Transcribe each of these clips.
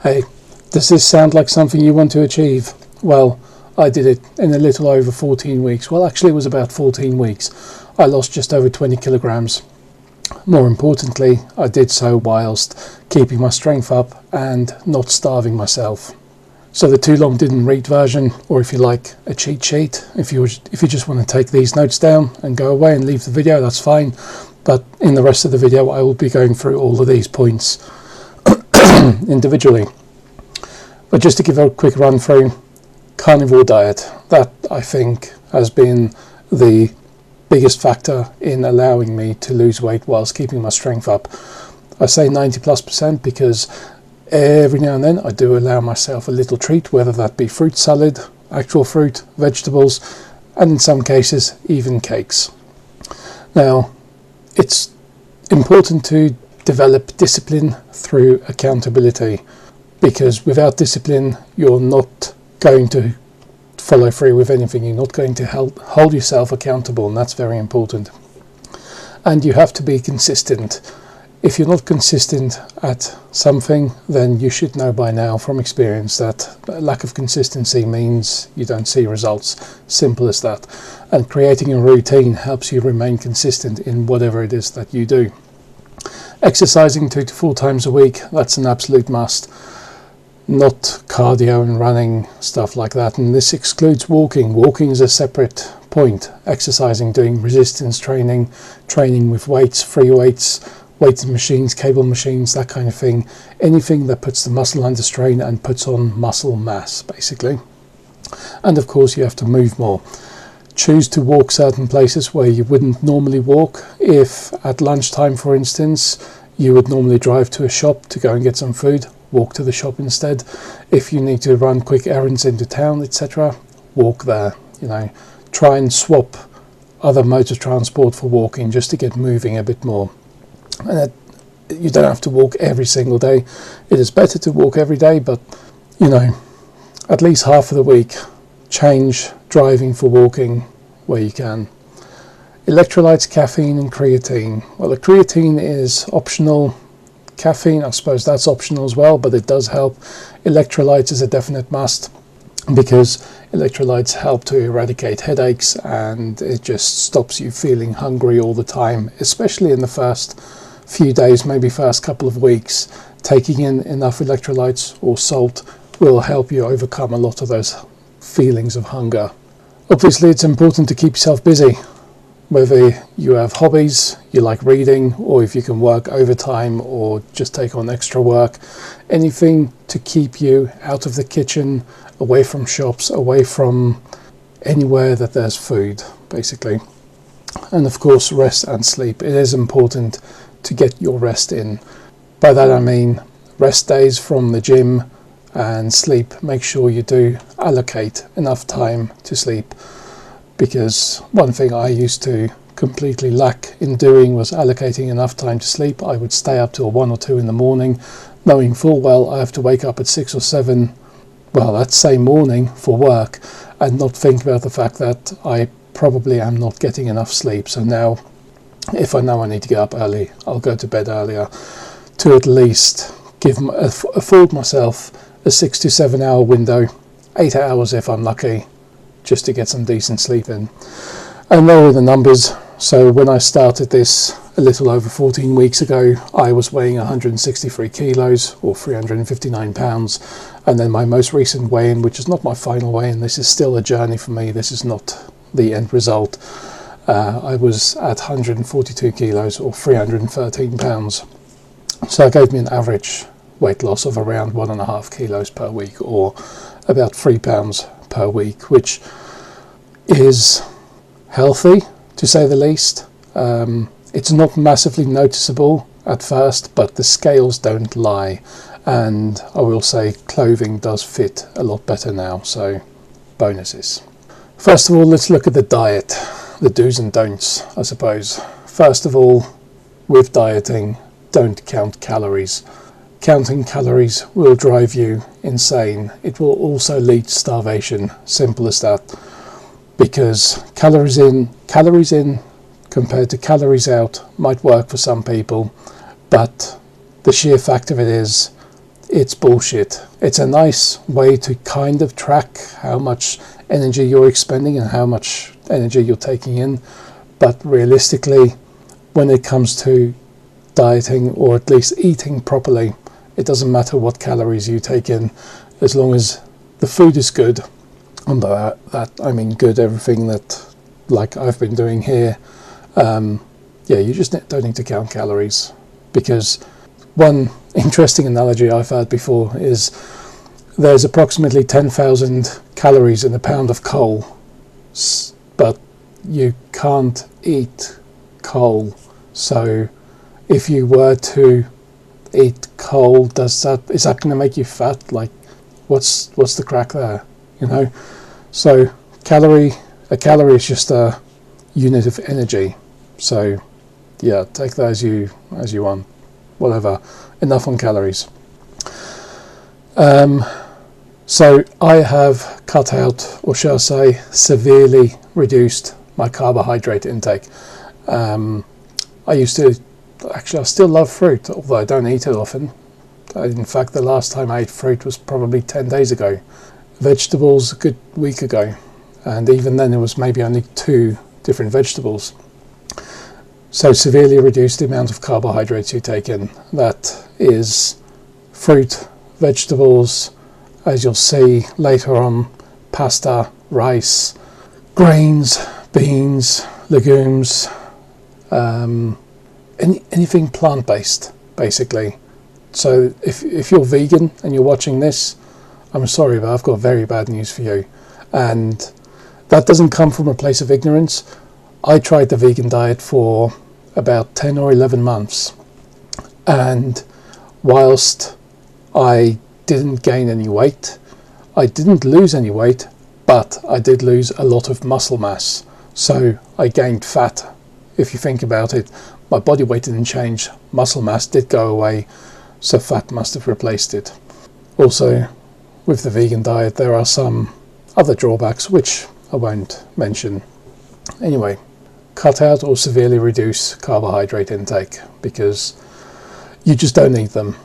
Hey, does this sound like something you want to achieve? Well, I did it in a little over 14 weeks. Well, actually it was about 14 weeks. I lost just over 20 kilograms. More importantly, I did so whilst keeping my strength up and not starving myself. So the too long didn't read version, or if you like, a cheat sheet, if you just want to take these notes down and go away and leave the video, that's fine. But in the rest of the video I will be going through all of these points individually. But just to give a quick run through, carnivore diet, that I think has been the biggest factor in allowing me to lose weight whilst keeping my strength up. I say 90+% because every now and then I do allow myself a little treat, whether that be fruit salad, actual fruit, vegetables, and in some cases even cakes. Now, it's important to develop discipline through accountability, because without discipline you're not going to follow through with anything. You're not going to hold yourself accountable, and that's very important. And you have to be consistent. If you're not consistent at something, then you should know by now from experience that lack of consistency means you don't see results. Simple as that. And creating a routine helps you remain consistent in whatever it is that you do. Exercising 2 to 4 times a week, that's an absolute must. Not cardio and running, stuff like that. And this excludes walking. Walking is a separate point. Exercising, doing resistance training, training with weights, free weights, weighted machines, cable machines, that kind of thing. Anything that puts the muscle under strain and puts on muscle mass, basically. And of course you have to move more. Choose to walk certain places where you wouldn't normally walk. If at lunchtime, for instance, you would normally drive to a shop to go and get some food, walk to the shop instead. If you need to run quick errands into town, etc., walk there. Try and swap other modes of transport for walking, just to get moving a bit more. And you don't have to walk every single day. It is better to walk every day, but at least half of the week change driving for walking where you can. Electrolytes, caffeine and creatine. Well, the creatine is optional. Caffeine, I suppose that's optional as well, but it does help. Electrolytes is a definite must, because electrolytes help to eradicate headaches, and it just stops you feeling hungry all the time, especially in the first few days, maybe first couple of weeks. Taking in enough electrolytes or salt will help you overcome a lot of those feelings of hunger. Obviously, it's important to keep yourself busy. Whether you have hobbies, you like reading, or if you can work overtime or just take on extra work, anything to keep you out of the kitchen, away from shops, away from anywhere that there's food, basically. And of course, rest and sleep. It is important to get your rest in. By that I mean rest days from the gym and sleep. Make sure you do allocate enough time to sleep. Because one thing I used to completely lack in doing was allocating enough time to sleep. I would stay up till 1 or 2 in the morning, knowing full well I have to wake up at 6 or 7, well, that same morning for work, and not think about the fact that I probably am not getting enough sleep. So now, if I know I need to get up early, I'll go to bed earlier, to at least afford myself a 6 to 7 hour window, 8 hours if I'm lucky, just to get some decent sleep in. And there were the numbers. So when I started this a little over 14 weeks ago, I was weighing 163 kilos or 359 pounds. And then my most recent weigh-in, which is not my final weigh-in, this is still a journey for me, this is not the end result. I was at 142 kilos or 313 pounds. So that gave me an average weight loss of around 1.5 kilos per week, or about 3 pounds per week, which is healthy to say the least. It's not massively noticeable at first, but the scales don't lie, and I will say clothing does fit a lot better now, so bonuses. First of all, let's look at the diet, the do's and don'ts, I suppose. First of all, with dieting, don't count calories. Counting calories will drive you insane. It will also lead to starvation, simple as that. Because calories in compared to calories out might work for some people, but the sheer fact of it is it's bullshit. It's a nice way to kind of track how much energy you're expending and how much energy you're taking in, but realistically, when it comes to dieting, or at least eating properly, it doesn't matter what calories you take in, as long as the food is good. And by that I mean good, everything that, like I've been doing here. Yeah, you just don't need to count calories, because one interesting analogy I've had before is there's approximately 10,000 calories in a pound of coal, but you can't eat coal. So if you were to eat coal, is that going to make you fat? Like, what's the crack there? You know? So a calorie is just a unit of energy. So yeah, take that as you want. Whatever. Enough on calories. So I have cut out, or shall I say, severely reduced my carbohydrate intake. I still love fruit, although I don't eat it often. In fact, the last time I ate fruit was probably 10 days ago. Vegetables, a good week ago. And even then it was maybe only 2 different vegetables. So severely reduce the amount of carbohydrates you take in. That is fruit, vegetables, as you'll see later on, pasta, rice, grains, beans, legumes, anything plant-based, basically. So if you're vegan and you're watching this, I'm sorry, but I've got very bad news for you. And that doesn't come from a place of ignorance. I tried the vegan diet for about 10 or 11 months, and whilst I didn't gain any weight, I didn't lose any weight, but I did lose a lot of muscle mass. So I gained fat. If you think about it, my body weight didn't change, muscle mass did go away, so fat must have replaced it. Also, with the vegan diet, there are some other drawbacks which I won't mention. Anyway, cut out or severely reduce carbohydrate intake, because you just don't need them.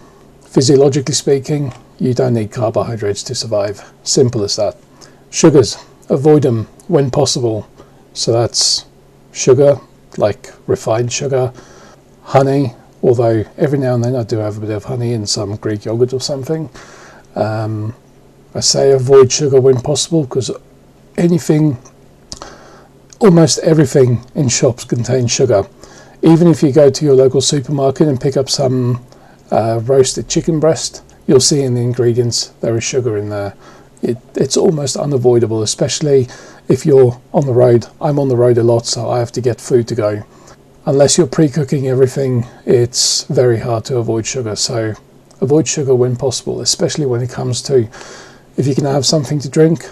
Physiologically speaking, you don't need carbohydrates to survive. Simple as that. Sugars, avoid them when possible. So that's sugar, like refined sugar, honey, although every now and then I do have a bit of honey in some Greek yogurt or something. I say avoid sugar when possible, because almost everything in shops contains sugar. Even if you go to your local supermarket and pick up some roasted chicken breast, you'll see in the ingredients there is sugar in there. It's almost unavoidable, especially if you're on the road. I'm on the road a lot, so I have to get food to go. Unless you're pre-cooking everything, it's very hard to avoid sugar. So avoid sugar when possible, especially when it comes to, if you can have something to drink,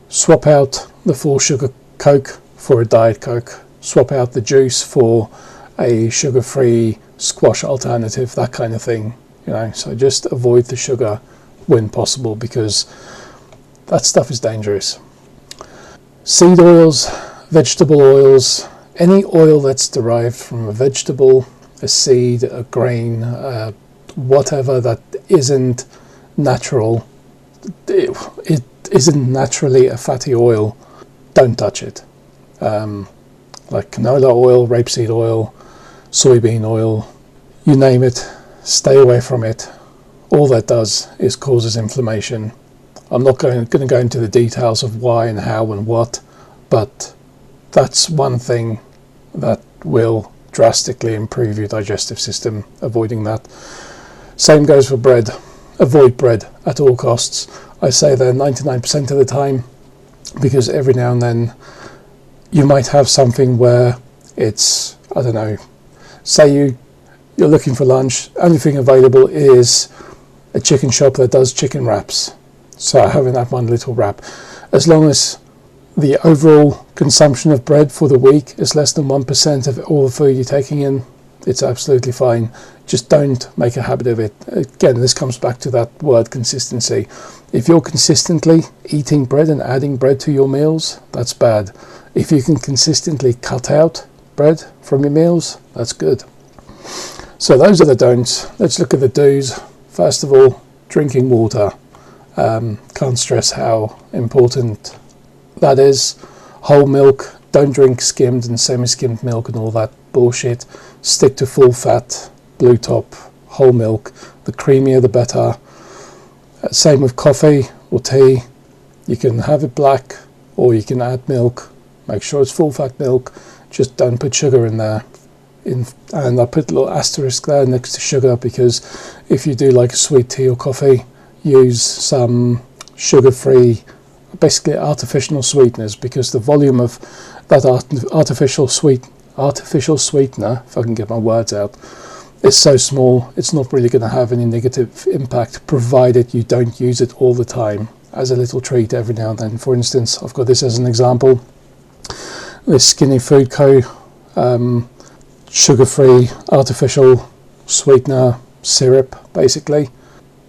swap out the full sugar Coke for a Diet Coke, swap out the juice for a sugar-free squash alternative, that kind of thing. So just avoid the sugar when possible, because that stuff is dangerous. Seed oils, vegetable oils, any oil that's derived from a vegetable, a seed, a grain, whatever that isn't natural, it isn't naturally a fatty oil, don't touch it. Like canola oil, rapeseed oil, soybean oil, you name it, stay away from it. All that does is causes inflammation. I'm not going to go into the details of why and how and what, but that's one thing that will drastically improve your digestive system, avoiding that. Same goes for bread. Avoid bread at all costs. I say that 99% of the time, because every now and then you might have something where it's, I don't know, say you're looking for lunch, only thing available is a chicken shop that does chicken wraps. So I haven't had one little wrap. As long as the overall consumption of bread for the week is less than 1% of all the food you're taking in, it's absolutely fine. Just don't make a habit of it. Again, this comes back to that word consistency. If you're consistently eating bread and adding bread to your meals, that's bad. If you can consistently cut out bread from your meals, that's good. So those are the don'ts. Let's look at the do's. First of all, drinking water. Can't stress how important that is. Whole milk, don't drink skimmed and semi-skimmed milk and all that bullshit. Stick to full fat, blue top, whole milk. The creamier the better. Same with coffee or tea. You can have it black or you can add milk. Make sure it's full fat milk. Just don't put sugar in there. And I put a little asterisk there next to sugar, because if you do like a sweet tea or coffee, use some sugar-free, basically artificial sweeteners, because the volume of that artificial sweetener, if I can get my words out, is so small it's not really going to have any negative impact, provided you don't use it all the time, as a little treat every now and then. For instance, I've got this as an example. This Skinny Food Co. Sugar-free artificial sweetener syrup, basically.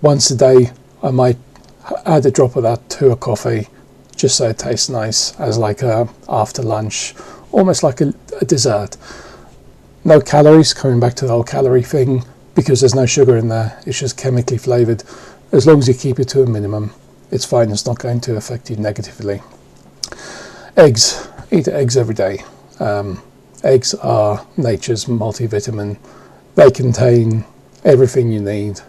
Once a day I might add a drop of that to a coffee, just so it tastes nice, as like a after lunch, almost like a dessert. No calories, coming back to the whole calorie thing, because there's no sugar in there, it's just chemically flavoured. As long as you keep it to a minimum, it's fine, it's not going to affect you negatively. Eggs, eat eggs every day. Eggs are nature's multivitamin. They contain everything you need,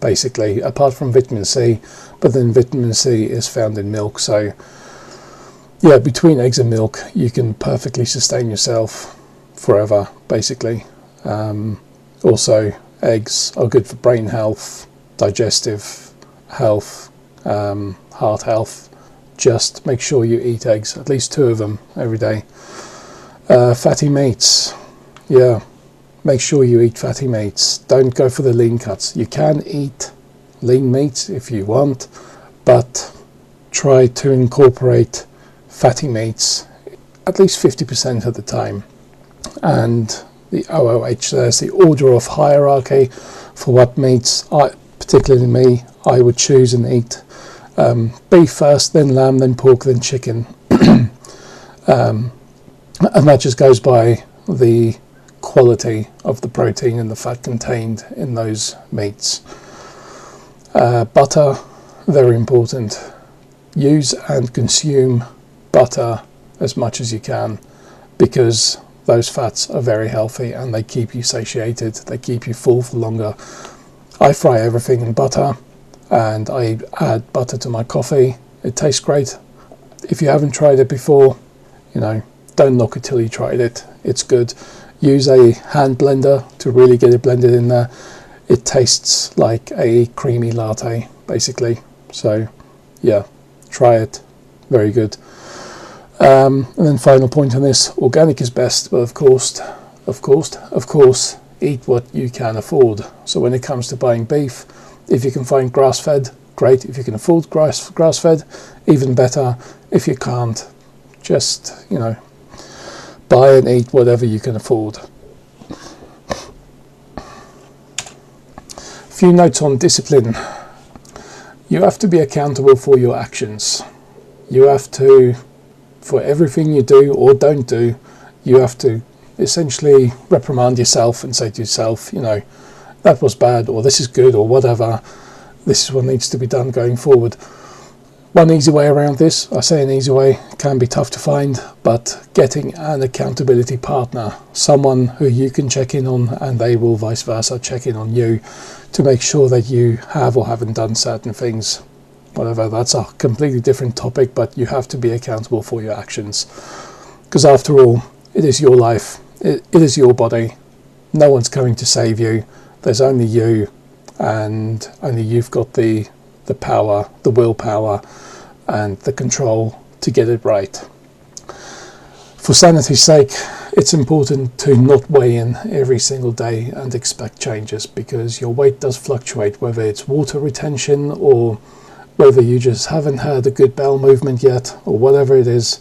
basically, apart from vitamin C, but then vitamin C is found in milk. So yeah, between eggs and milk you can perfectly sustain yourself forever, basically. Also, eggs are good for brain health, digestive health, heart health. Just make sure you eat eggs, at least 2 of them every day. Fatty meats, yeah, make sure you eat fatty meats. Don't go for the lean cuts. You can eat lean meats if you want, but try to incorporate fatty meats at least 50% of the time. And the OOH, there's the order of hierarchy for what meats, particularly me, I would choose and eat. Beef first, then lamb, then pork, then chicken. And that just goes by the quality of the protein and the fat contained in those meats. Butter, very important. Use and consume butter as much as you can, because those fats are very healthy and they keep you satiated, they keep you full for longer. I fry everything in butter, and I add butter to my coffee. It tastes great. If you haven't tried it before, don't knock it till you tried it. It's good. Use a hand blender to really get it blended in there. It tastes like a creamy latte, basically. So yeah, try it. Very good. And then final point on this, organic is best, but of course, eat what you can afford. So when it comes to buying beef, if you can find grass-fed, great. If you can afford grass-fed, even better. If you can't, just, buy and eat whatever you can afford. A few notes on discipline. You have to be accountable for your actions. You have to, for everything you do or don't do, you have to essentially reprimand yourself and say to yourself, that was bad, or this is good, or whatever. This is what needs to be done going forward. One easy way around this, I say an easy way, can be tough to find, but getting an accountability partner, someone who you can check in on and they will vice versa check in on you to make sure that you have or haven't done certain things. Whatever, that's a completely different topic, but you have to be accountable for your actions. Because after all, it is your life, it is your body. No one's coming to save you. There's only you, and only you've got the power, the willpower and the control to get it right. For sanity's sake, it's important to not weigh in every single day and expect changes, because your weight does fluctuate, whether it's water retention or whether you just haven't had a good bowel movement yet or whatever it is.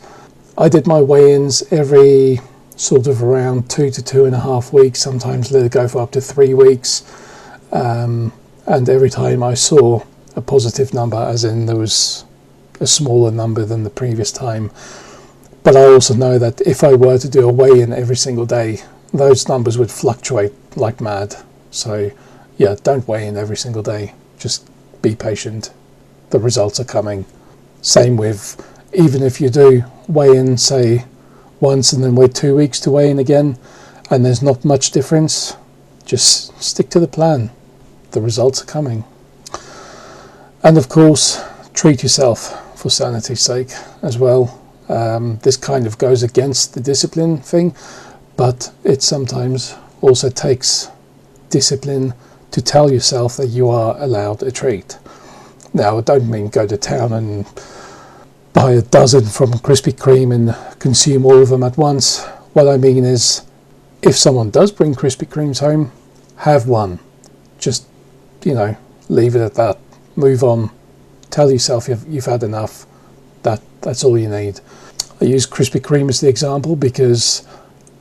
I did my weigh-ins every sort of around 2 to 2.5 weeks, sometimes let it go for up to 3 weeks, and every time I saw a positive number, as in there was a smaller number than the previous time. But I also know that if I were to do a weigh-in every single day, those numbers would fluctuate like mad. So yeah, don't weigh in every single day. Just be patient. The results are coming. Same with, even if you do weigh in, say, once and then wait 2 weeks to weigh in again, and there's not much difference, just stick to the plan. The results are coming. And of course, treat yourself for sanity's sake as well. This kind of goes against the discipline thing, but it sometimes also takes discipline to tell yourself that you are allowed a treat. Now, I don't mean go to town and buy a dozen from Krispy Kreme and consume all of them at once. What I mean is, if someone does bring Krispy Kremes home, have one. Just, leave it at that. Move on. Tell yourself you've had enough. That's all you need. I use Krispy Kreme as the example because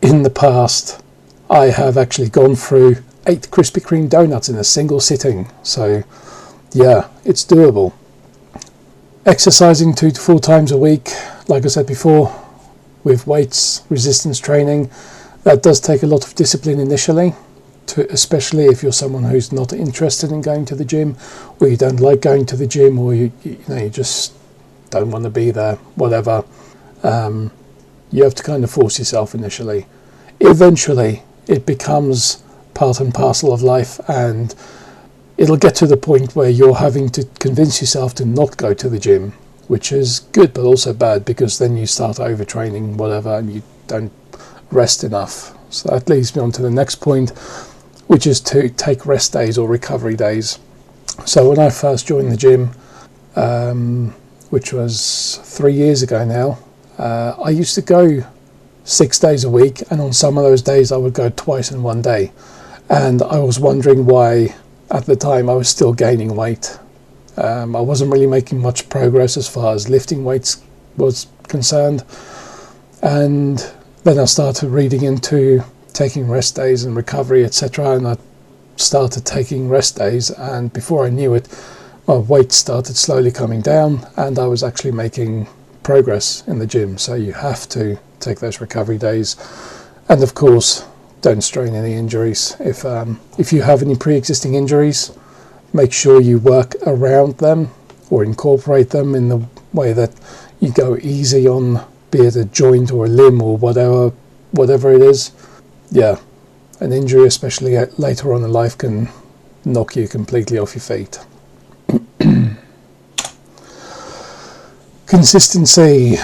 in the past I have actually gone through 8 Krispy Kreme donuts in a single sitting. So yeah, it's doable. Exercising 2 to 4 times a week, like I said before, with weights, resistance training, that does take a lot of discipline initially, especially if you're someone who's not interested in going to the gym, or you don't like going to the gym, or you just don't want to be there, whatever. You have to kind of force yourself initially. Eventually, it becomes part and parcel of life, and it'll get to the point where you're having to convince yourself to not go to the gym, which is good but also bad, because then you start overtraining, whatever, and you don't rest enough. So that leads me on to the next point, which is to take rest days or recovery days. So when I first joined the gym, which was 3 years ago now, I used to go 6 days a week, and on some of those days I would go twice in one day. And I was wondering why at the time I was still gaining weight. I wasn't really making much progress as far as lifting weights was concerned. And then I started reading into taking rest days and recovery, etc. And I started taking rest days, and before I knew it, my weight started slowly coming down, and I was actually making progress in the gym. So you have to take those recovery days, and of course don't strain any injuries. If you have any pre-existing injuries, make sure you work around them or incorporate them in the way that you go easy on, be it a joint or a limb or whatever it is. Yeah, an injury, especially later on in life, can knock you completely off your feet. Consistency,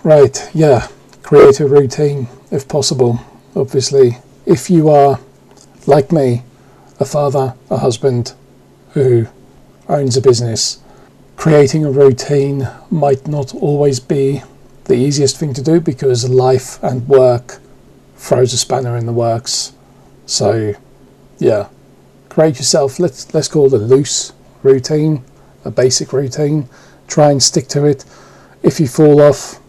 right? Yeah, create a routine if possible. Obviously, if you are, like me, a father, a husband who owns a business, creating a routine might not always be the easiest thing to do, because life and work throws a spanner in the works. So yeah, create yourself, let's call it a loose routine, a basic routine. Try and stick to it. If you fall off,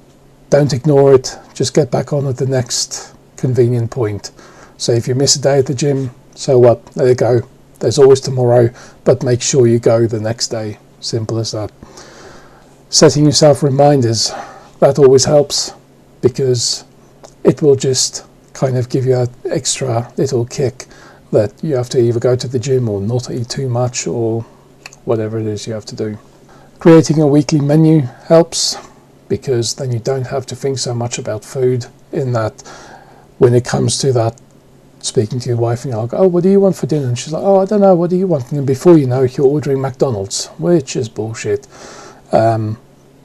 don't ignore it, just get back on at the next convenient point. So if you miss a day at the gym, so what, there you go, there's always tomorrow, but make sure you go the next day. Simple as that. Setting yourself reminders, that always helps, because it will just kind of give you an extra little kick that you have to either go to the gym or not eat too much, or whatever it is you have to do. Creating a weekly menu helps, because then you don't have to think so much about food, in that when it comes to that, speaking to your wife and I'll go, oh, what do you want for dinner? And she's like, oh, I don't know, what do you want? And before you know it, you're ordering McDonald's, which is bullshit.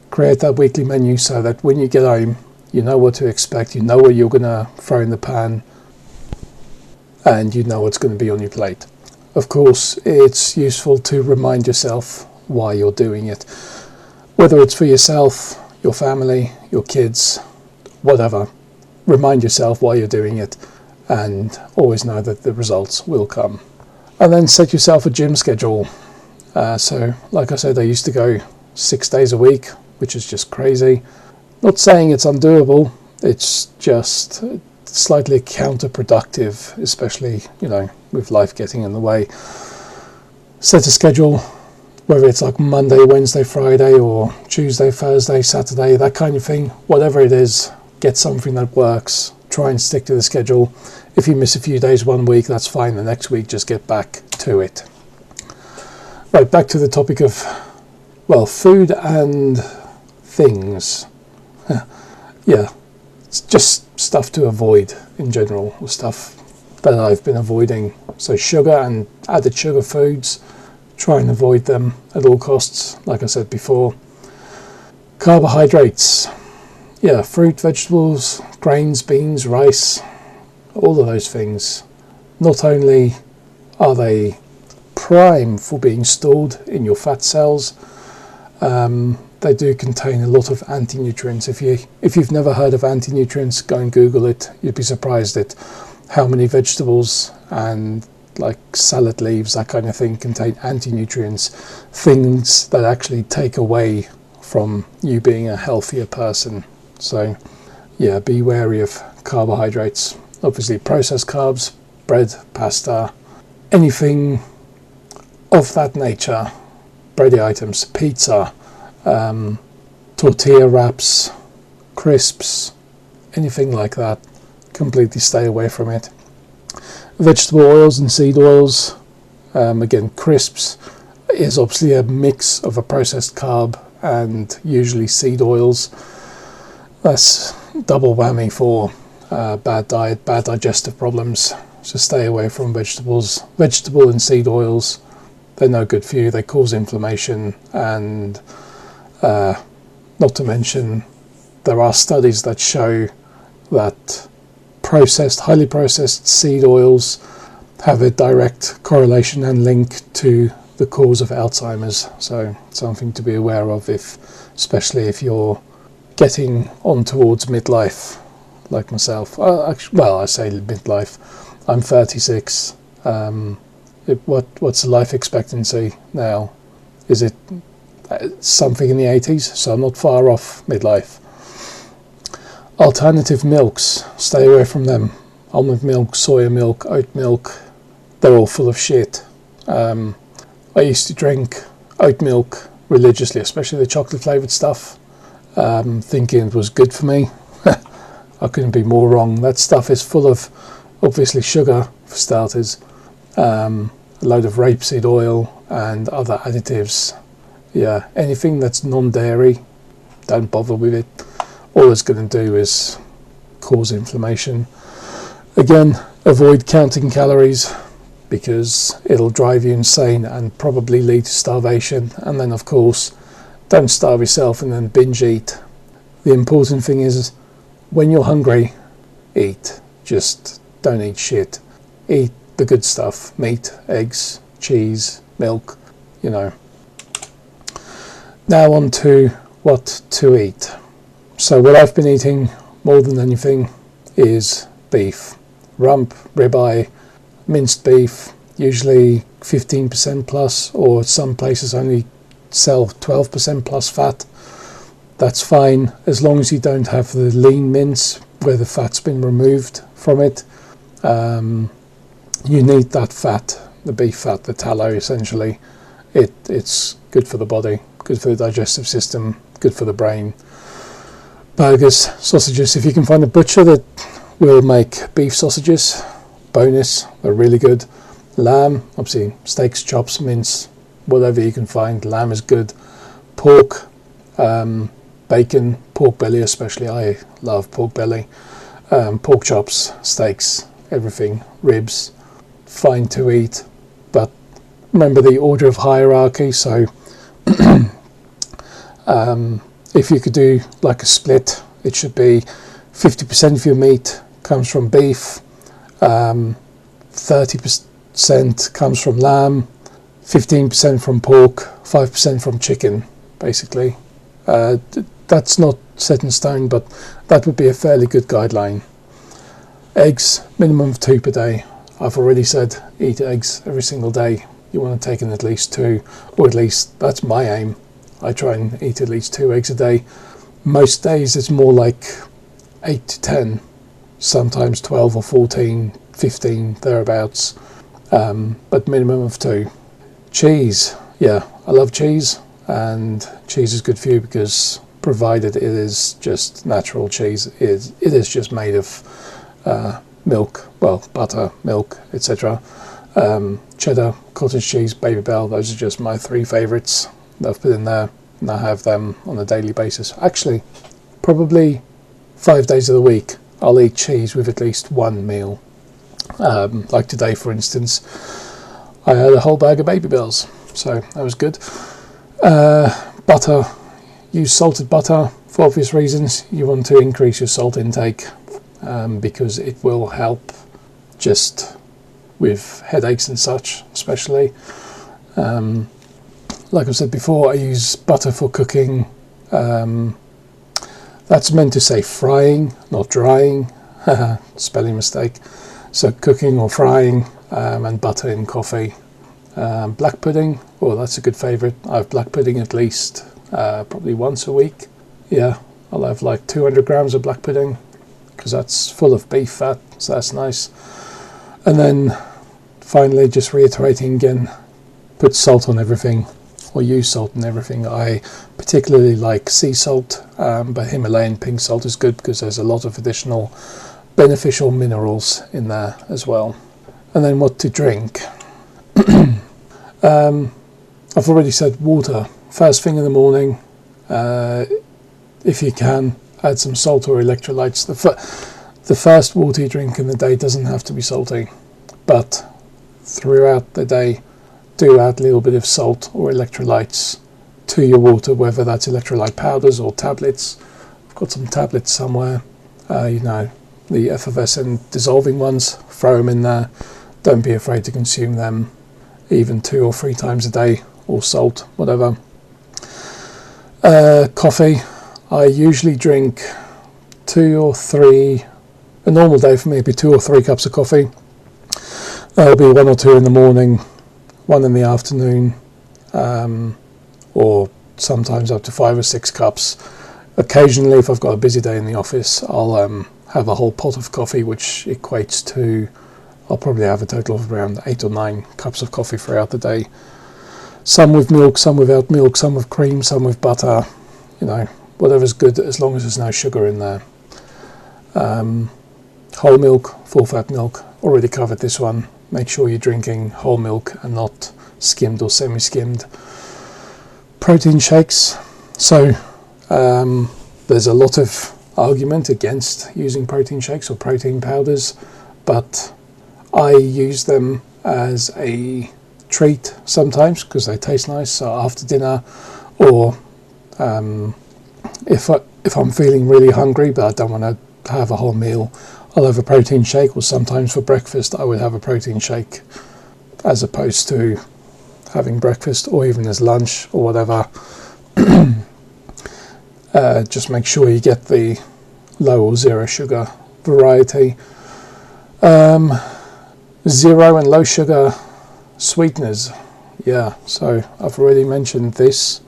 Create that weekly menu so that when you get home, you know what to expect, you know what you're going to throw in the pan, and you know what's going to be on your plate. Of course, it's useful to remind yourself why you're doing it, whether it's for yourself, your family, your kids, whatever. Remind yourself why you're doing it, and always know that the results will come. And then set yourself a gym schedule. So like I said, I used to go 6 days a week, which is just crazy. Not saying it's undoable, it's just slightly counterproductive, especially, with life getting in the way. Set a schedule, whether it's like Monday, Wednesday, Friday, or Tuesday, Thursday, Saturday, that kind of thing. Whatever it is, get something that works. Try and stick to the schedule. If you miss a few days one week, that's fine. The next week, just get back to it. Right, back to the topic of, well, food and things. Yeah, it's just stuff to avoid in general, or stuff that I've been avoiding. So sugar and added sugar foods, try and avoid them at all costs, like I said before. Carbohydrates, yeah, fruit, vegetables, grains, beans, rice, all of those things. Not only are they prime for being stored in your fat cells, they do contain a lot of anti-nutrients. If you've never heard of anti-nutrients, go and Google it. You'd be surprised at how many vegetables and like salad leaves, that kind of thing, contain anti-nutrients, things that actually take away from you being a healthier person. So yeah, be wary of carbohydrates. Obviously processed carbs, bread, pasta, anything of that nature, bready items, pizza, tortilla wraps, crisps, anything like that, completely stay away from it. Vegetable oils and seed oils, again, crisps is obviously a mix of a processed carb and usually seed oils. That's double whammy for bad diet, bad digestive problems. So stay away from vegetables. Vegetable and seed oils, they're no good for you. They cause inflammation, and not to mention there are studies that show that highly processed seed oils have a direct correlation and link to the cause of Alzheimer's. So something to be aware of, especially if you're getting on towards midlife, like myself. I say midlife. I'm 36. What's the life expectancy now? Is it something in the 80s? So I'm not far off midlife. Alternative milks, stay away from them. Almond milk, soya milk, oat milk, they're all full of shit. I used to drink oat milk religiously, especially the chocolate flavoured stuff, thinking it was good for me. I couldn't be more wrong. That stuff is full of, obviously, sugar for starters, a load of rapeseed oil and other additives. Yeah, anything that's non-dairy, don't bother with it. All it's going to do is cause inflammation. Again, avoid counting calories, because it'll drive you insane and probably lead to starvation. And then, of course, don't starve yourself and then binge eat. The important thing is, when you're hungry, eat. Just don't eat shit. Eat the good stuff: meat, eggs, cheese, milk, Now on to what to eat. So what I've been eating more than anything is beef. Rump, ribeye, minced beef, usually 15% plus, or some places only sell 12% plus fat. That's fine, as long as you don't have the lean mince where the fat's been removed from it. You need that fat, the beef fat, the tallow essentially. It's good for the body, good for the digestive system, good for the brain. Burgers, sausages, if you can find a butcher that will make beef sausages, bonus, they're really good. Lamb, obviously steaks, chops, mince, whatever you can find, lamb is good. Pork, bacon, pork belly especially, I love pork belly. Pork chops, steaks, everything, ribs, fine to eat, but remember the order of hierarchy. So if you could do like a split, it should be 50% of your meat comes from beef, 30% comes from lamb, 15% from pork, 5% from chicken, basically. That's not set in stone, but that would be a fairly good guideline. Eggs, minimum of 2 per day. I've already said eat eggs every single day. You want to take in at least 2, or at least that's my aim. I try and eat at least 2 eggs a day. Most days it's more like 8 to 10, sometimes 12 or 14, 15, thereabouts, but minimum of 2. Cheese, yeah, I love cheese, and cheese is good for you because provided it is just natural cheese, it is just made of milk, well, butter, milk, etc. cheddar, cottage cheese, Baby Bell. Those are just my 3 favourites that I've put in there, and I have them on a daily basis. Actually, probably 5 days of the week I'll eat cheese with at least one meal. Like today, for instance, I had a whole bag of Baby Bells, so that was good. Butter, use salted butter for obvious reasons. You want to increase your salt intake because it will help just with headaches and such, especially. Like I said before, I use butter for cooking. That's meant to say frying, not drying. Spelling mistake. So cooking or frying, and butter in coffee. Black pudding, oh, that's a good favourite. I have black pudding at least probably once a week. Yeah, I'll have like 200 grams of black pudding because that's full of beef fat, so that's nice. And then finally, just reiterating again, put salt on everything, or use salt on everything. I particularly like sea salt, but Himalayan pink salt is good because there's a lot of additional beneficial minerals in there as well. And then what to drink. I've already said water. First thing in the morning, if you can, add some salt or electrolytes. The first water you drink in the day doesn't have to be salty, but throughout the day, do add a little bit of salt or electrolytes to your water, whether that's electrolyte powders or tablets. I've got some tablets somewhere, the effervescent dissolving ones, throw them in there. Don't be afraid to consume them even 2 or 3 times a day, or salt, whatever. Coffee, I usually drink 2 or 3, a normal day for me would be 2 or 3 cups of coffee. There'll be 1 or 2 in the morning, 1 in the afternoon, or sometimes up to 5 or 6 cups. Occasionally, if I've got a busy day in the office, I'll have a whole pot of coffee, which equates to, I'll probably have a total of around 8 or 9 cups of coffee throughout the day. Some with milk, some without milk, some with cream, some with butter, whatever's good as long as there's no sugar in there. Whole milk, full fat milk, already covered this one. Make sure you're drinking whole milk and not skimmed or semi-skimmed. Protein shakes. So there's a lot of argument against using protein shakes or protein powders, but I use them as a treat sometimes because they taste nice. So after dinner, or if I'm feeling really hungry but I don't want to have a whole meal, I'll have a protein shake, or sometimes for breakfast I would have a protein shake as opposed to having breakfast, or even as lunch or whatever. Just make sure you get the low or zero sugar variety. 0 and low sugar sweeteners. Yeah, so I've already mentioned this.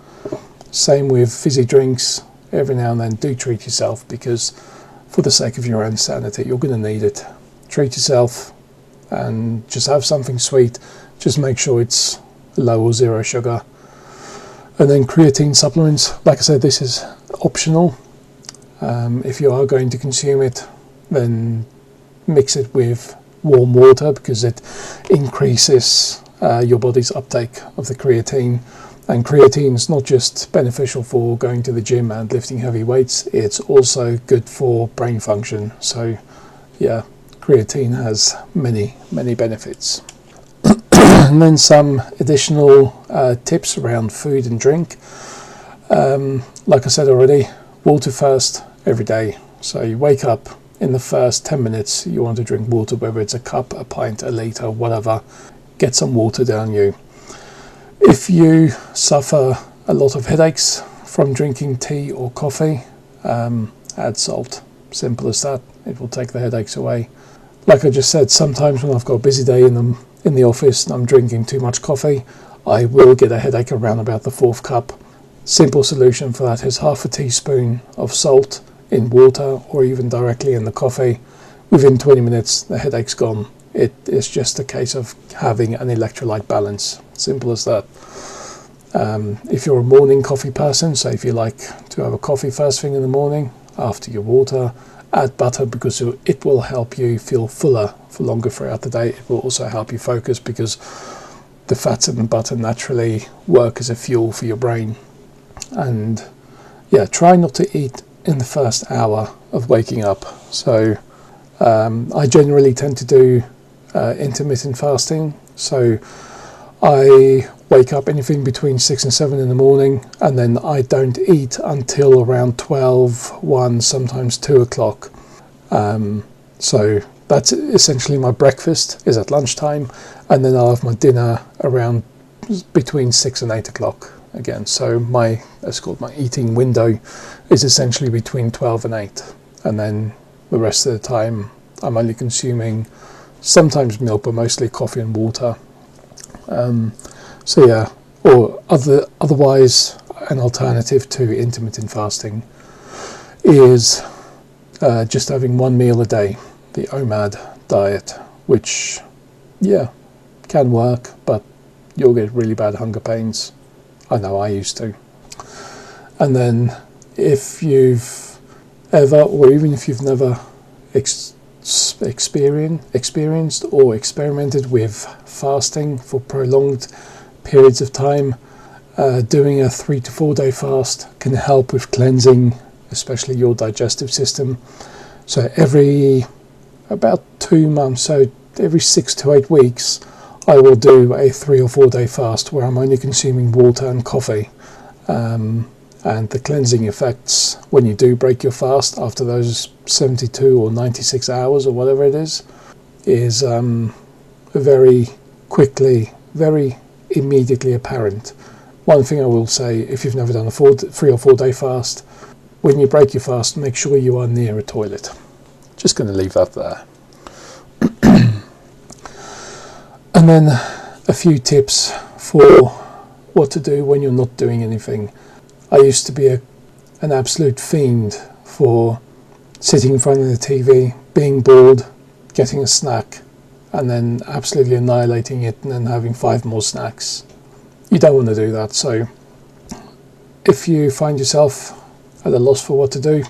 Same with fizzy drinks. Every now and then do treat yourself, because for the sake of your own sanity, you're going to need it. Treat yourself and just have something sweet. Just make sure it's low or zero sugar. And then creatine supplements. Like I said, this is optional. If you are going to consume it, then mix it with warm water, because it increases your body's uptake of the creatine. And creatine is not just beneficial for going to the gym and lifting heavy weights, it's also good for brain function. So yeah, creatine has many benefits. And then some additional tips around food and drink. Like I said already, water first every day. So you wake up, in the first 10 minutes you want to drink water, whether it's a cup, a pint, a litre, whatever. Get some water down you. If you suffer a lot of headaches from drinking tea or coffee, add salt. Simple as that. It will take the headaches away. Like I just said, sometimes when I've got a busy day in the office and I'm drinking too much coffee, I will get a headache around about the 4th cup. Simple solution for that is half a teaspoon of salt in water, or even directly in the coffee. Within 20 minutes the headache's gone. It is just a case of having an electrolyte balance. Simple as that. If you're a morning coffee person, so if you like to have a coffee first thing in the morning after your water, add butter, because it will help you feel fuller for longer throughout the day. It will also help you focus, because the fats in the butter naturally work as a fuel for your brain. And yeah, try not to eat in the first hour of waking up. So I generally tend to do intermittent fasting. So I wake up anything between 6 and 7 in the morning, and then I don't eat until around 12, 1, sometimes 2 o'clock. So that's essentially my breakfast is at lunchtime, and then I'll have my dinner around between 6 and 8 o'clock again. So that's called my eating window is essentially between 12 and 8, and then the rest of the time I'm only consuming sometimes milk, but mostly coffee and water. So yeah, or otherwise an alternative to intermittent fasting is just having one meal a day, the OMAD diet, which yeah, can work, but you'll get really bad hunger pains. I know I used to. And then if you've ever, or even if you've never experienced or experimented with fasting for prolonged periods of time, doing a 3 to 4 day fast can help with cleansing, especially your digestive system. So every about 2 months, so every 6 to 8 weeks, I will do a 3 or 4 day fast where I'm only consuming water and coffee. And the cleansing effects when you do break your fast after those 72 or 96 hours or whatever it is very quickly, very immediately apparent. One thing I will say, if you've never done a 3 or 4 day fast, when you break your fast, make sure you are near a toilet. Just going to leave that there. And then a few tips for what to do when you're not doing anything. I used to be an absolute fiend for sitting in front of the TV, being bored, getting a snack, and then absolutely annihilating it and then having 5 more snacks. You don't want to do that. So if you find yourself at a loss for what to do,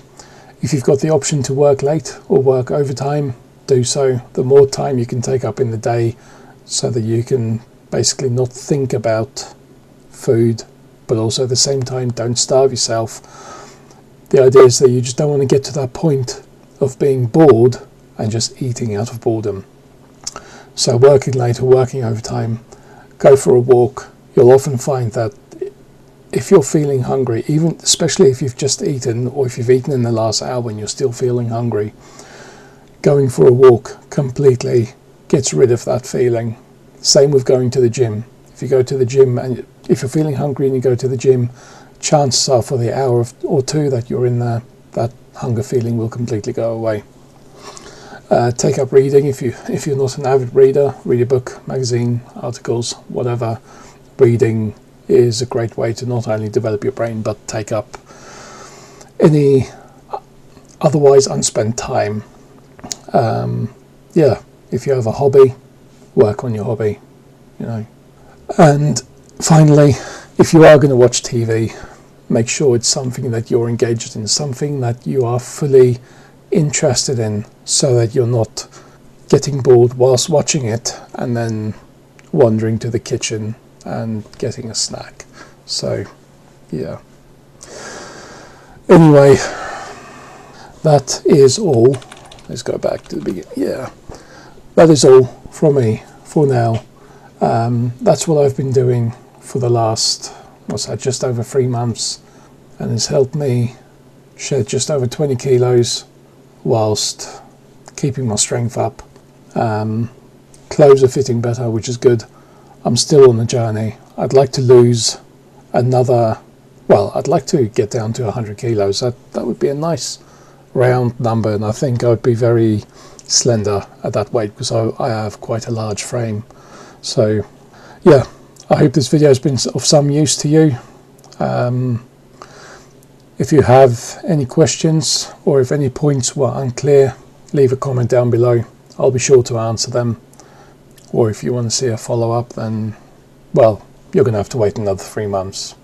if you've got the option to work late or work overtime, do so. The more time you can take up in the day so that you can basically not think about food, but also at the same time don't starve yourself. The idea is that you just don't want to get to that point of being bored and just eating out of boredom. So working late or working overtime, go for a walk. You'll often find that if you're feeling hungry, even especially if you've just eaten or if you've eaten in the last hour and you're still feeling hungry, going for a walk completely gets rid of that feeling. Same with going to the gym. If you go to the gym and if you're feeling hungry and you go to the gym, chances are for the hour or 2 that you're in there, that hunger feeling will completely go away. Take up reading if you're not an avid reader. Read a book, magazine, articles, whatever. Reading is a great way to not only develop your brain but take up any otherwise unspent time. If you have a hobby, work on your hobby, And finally, if you are going to watch TV, make sure it's something that you're engaged in, something that you are fully interested in, so that you're not getting bored whilst watching it and then wandering to the kitchen and getting a snack. So, yeah. Anyway, that is all. Let's go back to the beginning. Yeah, that is all from me for now. That's what I've been doing for the last, just over 3 months, and it's helped me shed just over 20 kilos whilst keeping my strength up. Clothes are fitting better, which is good. I'm still on the journey. I'd like to lose I'd like to get down to 100 kilos. That would be a nice round number, and I think I would be very slender at that weight because I have quite a large frame. So yeah, I hope this video has been of some use to you. If you have any questions or if any points were unclear, leave a comment down below. I'll be sure to answer them. Or if you want to see a follow-up, then, well, you're going to have to wait another 3 months.